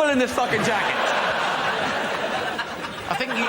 comfortable in this fucking jacket. I think you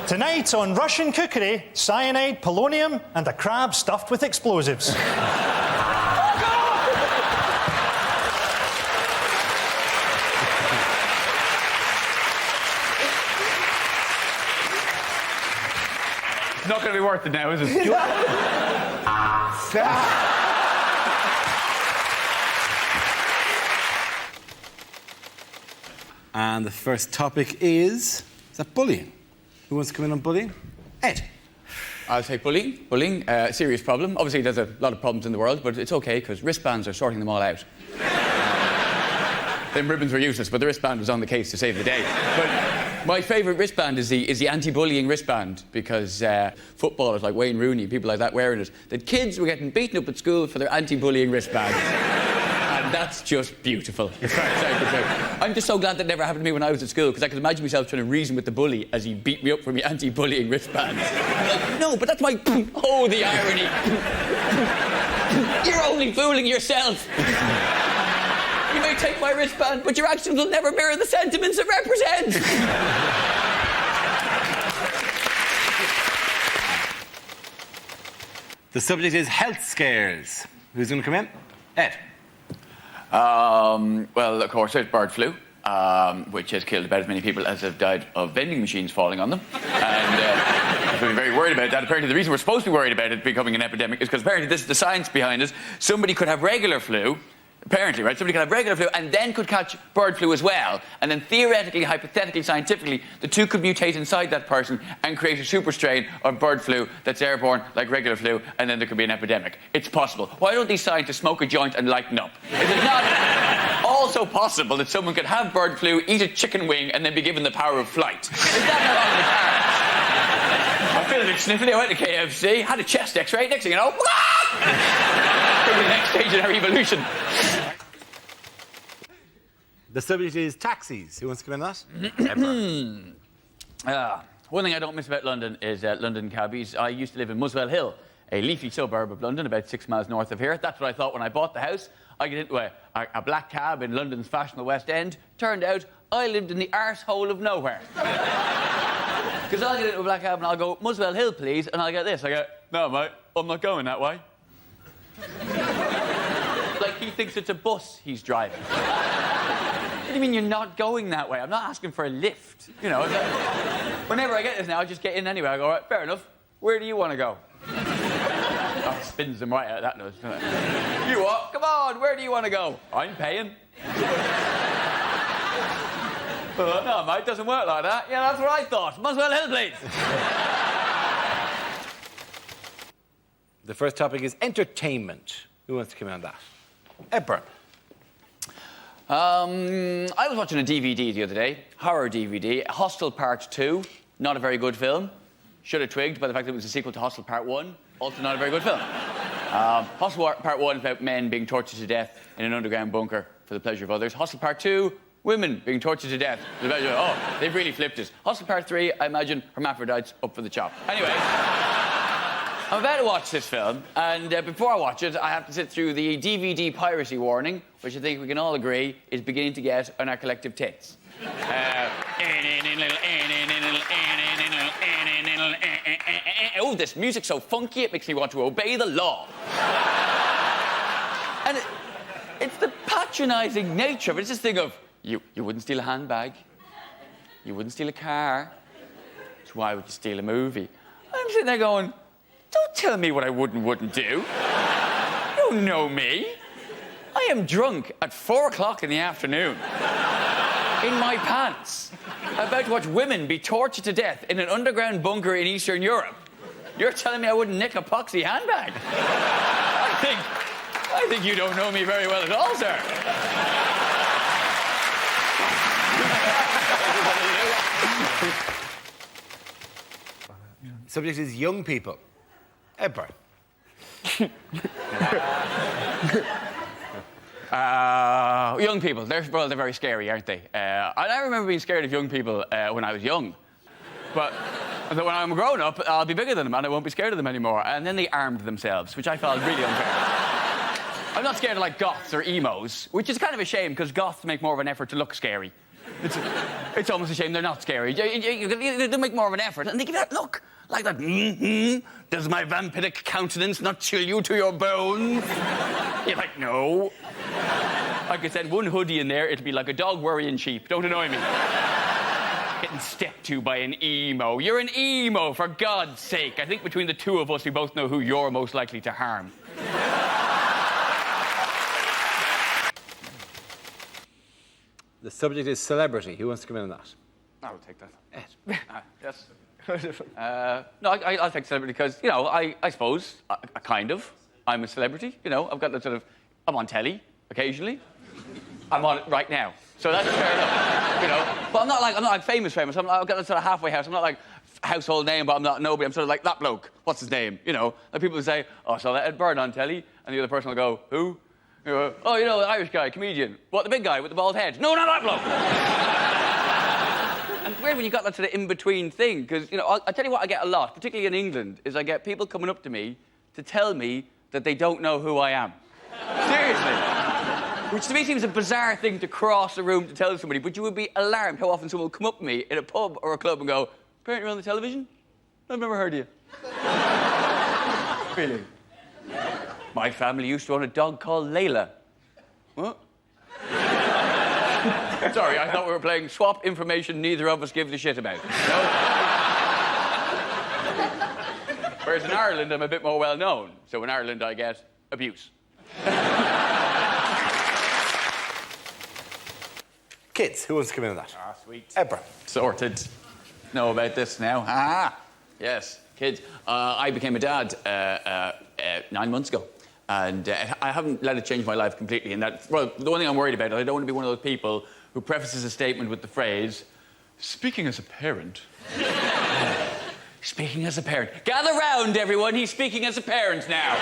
Tonight on Russian cookery, cyanide, polonium, and a crab stuffed with explosives. It's not going to be worth it now, is it? And the first topic is that bullying? Who wants to come in on bullying? Ed. I'll say bullying. Bullying, serious problem. Obviously, there's a lot of problems in the world, but it's okay because wristbands are sorting them all out. Them ribbons were useless, but the wristband was on the case to save the day. But my favourite wristband is the anti-bullying wristband because footballers like Wayne Rooney, people like that wearing it, that kids were getting beaten up at school for their anti-bullying wristbands. And that's just beautiful, as far as I can say. I'm just so glad that never happened to me when I was at school because I could imagine myself trying to reason with the bully as he beat me up for my anti-bullying wristbands. Like, no, but that's my... Oh, the irony. You're only fooling yourself. You may take my wristband, but your actions will never mirror the sentiments it represents. The subject is health scares. Who's going to come in? Ed. Well, of course, there's bird flu, which has killed about as many people as have died of vending machines falling on them. And we're very worried about that. Apparently, the reason we're supposed to be worried about it becoming an epidemic is because apparently this is the science behind it. Somebody could have regular flu. Apparently, right? Somebody could have regular flu and then could catch bird flu as well. And then theoretically, hypothetically, scientifically, the two could mutate inside that person and create a super strain of bird flu that's airborne like regular flu, and then there could be an epidemic. It's possible. Why don't these scientists smoke a joint and lighten up? Is it not also possible that someone could have bird flu, eat a chicken wing, and then be given the power of flight? Is that not on the cards? I feel a bit sniffly. I went to KFC, had a chest X-ray. Next thing you know, the next stage in our evolution. The subject is taxis. Who wants to come in that? One thing I don't miss about London is London cabbies. I used to live in Muswell Hill, a leafy suburb of London, about 6 miles north of here. That's what I thought when I bought the house. I get into a black cab in London's fashionable West End. Turned out I lived in the arsehole of nowhere. Because I'll get into a black cab and I'll go, Muswell Hill, please, and I'll get this. I go, no, mate, I'm not going that way. Like he thinks it's a bus he's driving. What do you mean you're not going that way? I'm not asking for a lift. You know, whenever I get this now, I just get in anyway. I go, right, fair enough. Where do you want to go? Oh, spins them right out that nose, doesn't it? You what? Come on, where do you want to go? I'm paying. No, mate, it doesn't work like that. Yeah, that's what I thought. Muswell Hill, please. The first topic is entertainment. Who wants to come in on that? Byrne. I was watching a DVD the other day, horror DVD, Hostel Part 2, not a very good film. Should have twigged by the fact that it was a sequel to Hostel Part 1, also not a very good film. Hostel Part 1 is about men being tortured to death in an underground bunker for the pleasure of others. Hostel Part 2, women being tortured to death for the pleasure of... Oh, they've really flipped it. Hostel Part 3, I imagine hermaphrodites up for the chop. Anyway... I'm about to watch this film, and before I watch it, I have to sit through the DVD piracy warning, which I think we can all agree is beginning to get on our collective tits. Oh, this music's so funky, it makes me want to obey the law. And it's the patronising nature of it. It's this thing of, you wouldn't steal a handbag, you wouldn't steal a car, so why would you steal a movie? I'm sitting there going... Don't tell me what I wouldn't do. You don't know me. I am drunk at 4 o'clock in the afternoon. In my pants. About to watch women be tortured to death in an underground bunker in Eastern Europe. You're telling me I wouldn't nick a poxy handbag? I think you don't know me very well at all, sir. Subject is young people. Byrne. Young people, they're very scary, aren't they? And I remember being scared of young people when I was young. But And then when I'm grown up, I'll be bigger than them and I won't be scared of them anymore. And then they armed themselves, which I felt really unfair. I'm not scared of, like, goths or emos, which is kind of a shame, because goths make more of an effort to look scary. It's almost a shame they're not scary. They make more of an effort, and they give that look. Like that, does my vampiric countenance not chill you to your bones? You're like, no. I could send one hoodie in there, it'll be like a dog worrying sheep. Don't annoy me. Getting stepped to by an emo. You're an emo, for God's sake. I think between the two of us, we both know who you're most likely to harm. The subject is celebrity. Who wants to come in on that? I'll take that. Yes. No, I'll take celebrity because, you know, I suppose, I'm a celebrity. You know, I've got that sort of... I'm on telly, occasionally. I'm on it right now. So that's fair enough, you know. But I'm not like famous. I've got that sort of halfway house. I'm not like household name, but I'm not nobody. I'm sort of like that bloke. What's his name? You know, like people will say, oh, so that Byrne on telly, and the other person will go, who? You go, oh, you know, the Irish guy, comedian. What, the big guy with the bald head? No, not that bloke. And it's weird when you got that sort of in-between thing, because, you know, I'll tell you what I get a lot, particularly in England, is I get people coming up to me to tell me that they don't know who I am. Seriously. Which to me seems a bizarre thing to cross a room to tell somebody, but you would be alarmed how often someone will come up to me in a pub or a club and go, apparently you're on the television? I've never heard of you. Really? My family used to own a dog called Layla. What? Sorry, I thought we were playing swap information neither of us gives a shit about. No? Whereas in Ireland, I'm a bit more well-known. So in Ireland, I get abuse. Kids, who wants to come in on that? Ah, sweet. Ebra. Sorted. Know about this now. Ah, yes, kids. I became a dad 9 months ago. And I haven't let it change my life completely in that... Well, the one thing I'm worried about is I don't want to be one of those people who prefaces a statement with the phrase, speaking as a parent. Speaking as a parent. Gather round, everyone. He's speaking as a parent now.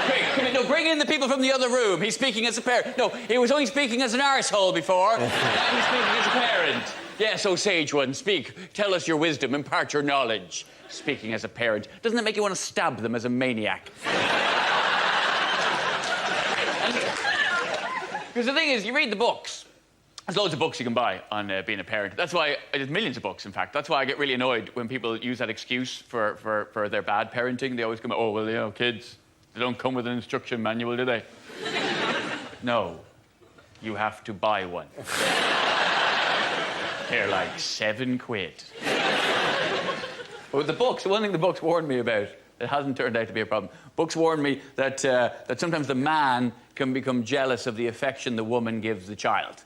Quick, come in. No, bring in the people from the other room. He's speaking as a parent. No, he was only speaking as an arsehole before. Now he's speaking as a parent. Yes, oh, sage one, speak. Tell us your wisdom. Impart your knowledge. Speaking as a parent. Doesn't it make you want to stab them as a maniac? Because the thing is, you read the books. There's loads of books you can buy on being a parent. That's why, there's millions of books, in fact. That's why I get really annoyed when people use that excuse for their bad parenting. They always come, oh, well, you know, kids, they don't come with an instruction manual, do they? No. You have to buy one. They're like £7. But with the books, the one thing the books warned me about, it hasn't turned out to be a problem. Books warn me that sometimes the man can become jealous of the affection the woman gives the child.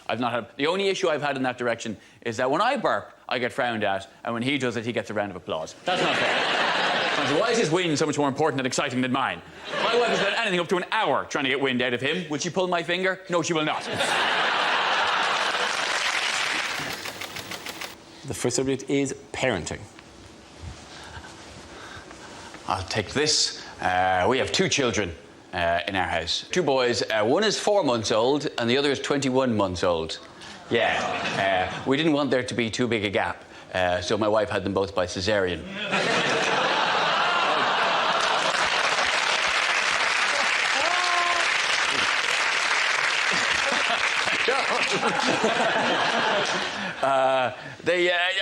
I've not had... The only issue I've had in that direction is that when I burp, I get frowned at, and when he does it, he gets a round of applause. That's not fair. So why is his wind so much more important and exciting than mine? My wife has spent anything up to an hour trying to get wind out of him. Will she pull my finger? No, she will not. The first subject is parenting. I'll take this. We have 2 children in our house. 2 boys. One is 4 months old and the other is 21 months old. Yeah. We didn't want there to be too big a gap, so my wife had them both by cesarean.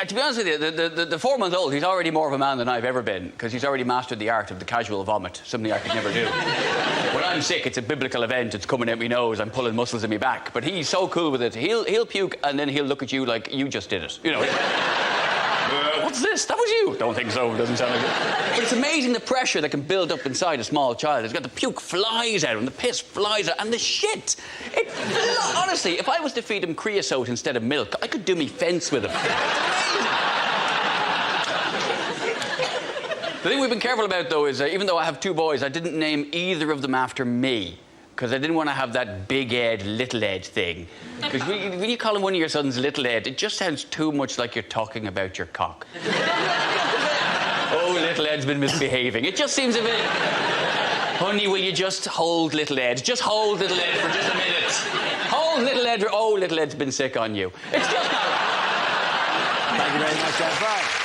To be honest with you, the 4-month-old, he's already more of a man than I've ever been, because he's already mastered the art of the casual vomit, something I could never do. When I'm sick, it's a biblical event, it's coming out my nose, I'm pulling muscles in my back, but he's so cool with it. He'll puke, and then he'll look at you like you just did it. You know, what's this? That was you. Don't think so, doesn't sound like it. But it's amazing the pressure that can build up inside a small child. It's got the puke flies out, and the piss flies out, and the shit. Honestly, if I was to feed him creosote instead of milk, I could do me fence with him. The thing we've been careful about, though, is even though I have 2 boys, I didn't name either of them after me, because I didn't want to have that big Ed, little Ed thing. Because when you call him one of your sons Little Ed, it just sounds too much like you're talking about your cock. Oh, Little Ed's been misbehaving. It just seems a bit... Honey, will you just hold Little Ed? Just hold Little Ed for just a minute. Hold Little Ed. Oh, Little Ed's been sick on you. It's just not right. Thank you very much, Jeff.